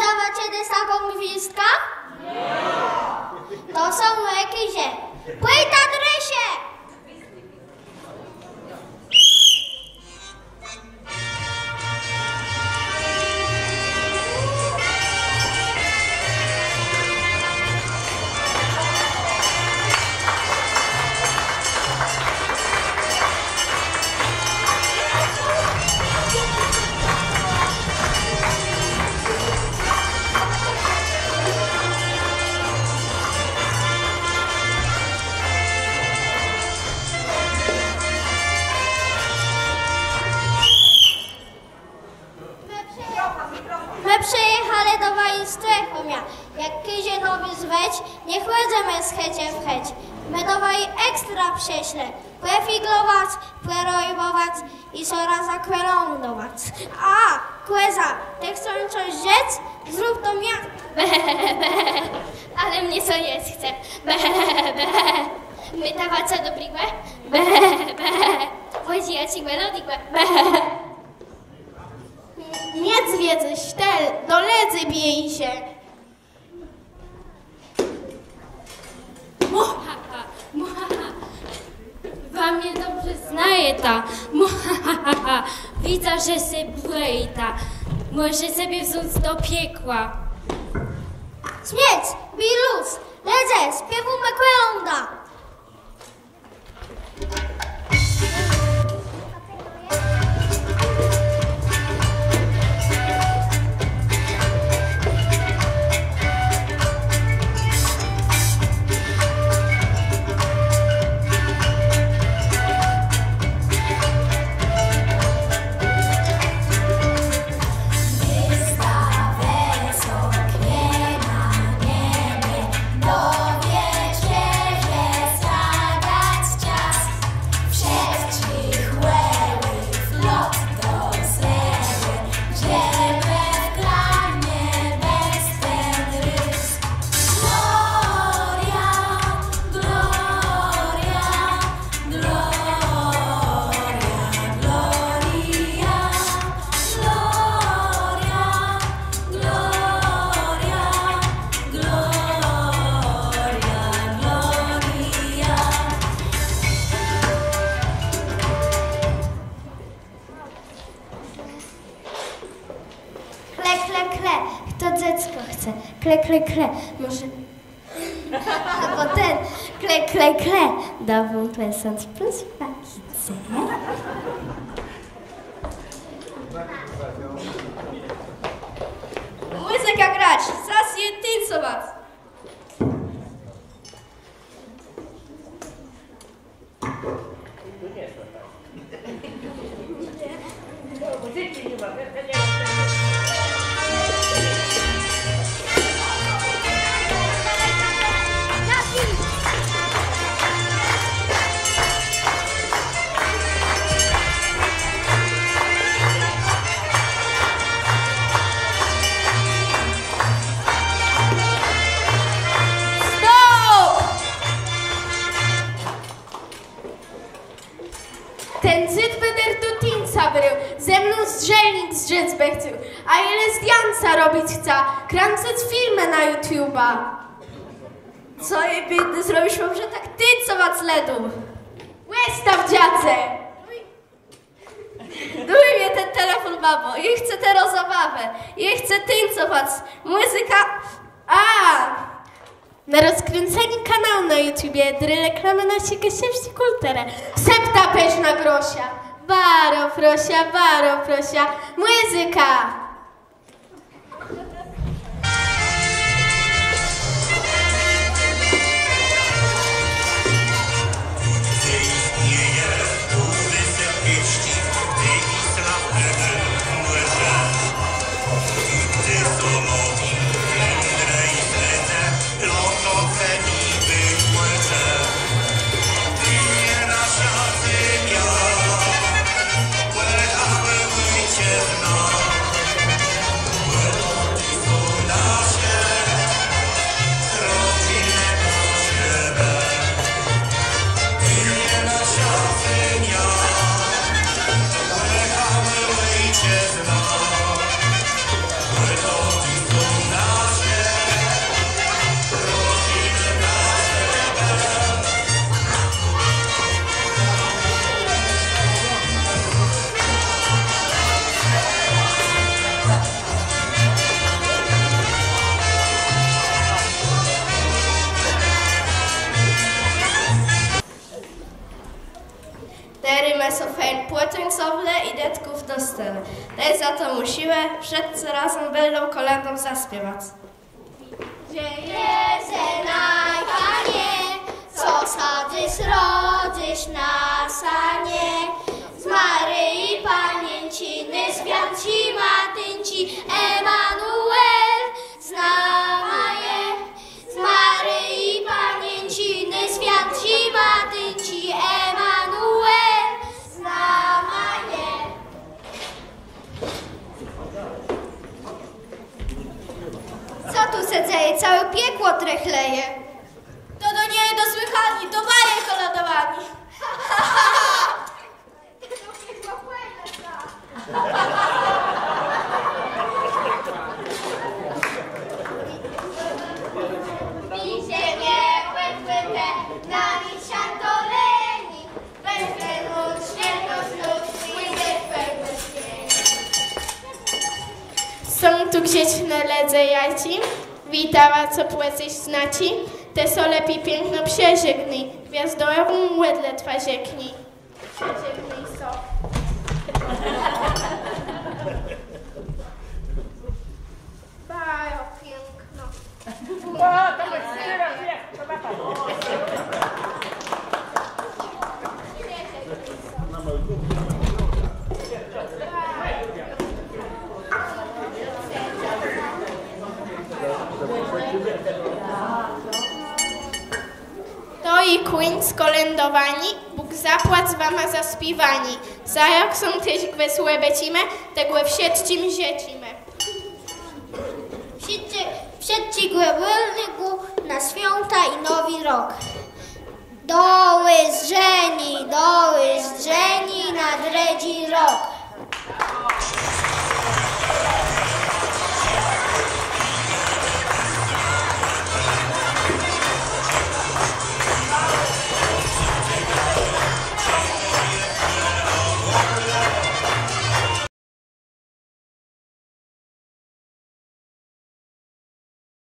Dawajcie desakom gwizdka? Nie. To są jakieś. Płyta dresie! Przyjechali do Wajstrechovia. Jak kizie nowy zweć, nie chłedzemy z checie w cheć. My do Waj ekstra prześle. Płefiglować, płerojbować i sora zakwelądować. A, kłeza, ty chcą coś rzec? Zrób to miak. Ale mnie co jest chce. My dawać co do brigłe? Chodzi ja ci melodikłe. Nie zwiedzy, sztel, do ledzy bij się. Muhaha, muhaha. Wam mnie dobrze znaje ta. Muhaha, widzę, że se brejta. Może sobie wząc do piekła. Śmieć, bij luz, ledze, śpiewu mekweląda. Kle, kle, kle, może... Albo ten, kle, kle, kle, dałbym plesant plus pakice. Muzyka grać, zas je tańcować. Ten cyd będę do tinca brył, ze mną zżelnik zrzec chciał, a ile zdjęcia robić chce, kręcać filmy na YouTube'a. Co jej biedny zrobisz, może tak tyncować ledu? Łestaw dziadze! Duj mnie ten telefon, babo, i chcę teraz zabawę, i chcę tyncować, muzyka... Na rozkręcenie kanału na YouTubie dry reklamy na siekasiewści kulturę. Septa peżna grosia. Baro prosia, muzyka. płocińcowle i detków do sceny. Daj za to mu siłę, wszyscy razem będą kolędą zaśpiewać. Jezenaj, Panie, co sadysz, rodzisz na sanie. Z Maryi Panięciny, zwianci Matynci, Emanuel, znamaje. Z Maryi Panięciny, zwianci Matynci, Emanuel, znamaje. Co tu se dzieje? Całe piekło trechleje. To do niej dosłychani, to maje koledowani. Ziemię płyte, na nich siantoleni, weźmie lud, święto znów, pójdzie w pełne Są tu gdzieś na ledze jaci, witała co płecyś znaci, te so lepiej piękno przeżegnij, gwiazdorą wedle twa zieknij. Przeżegnij so. Bajo piękno. To i kłyń skolędowani, Bóg zapłać wama za śpiewani. Za rok są też wesołe becime, tegłe wsiedcim ziecime. Wszedci głębylniku na święta i nowy rok. Doły zdrzeni na dredzi rok.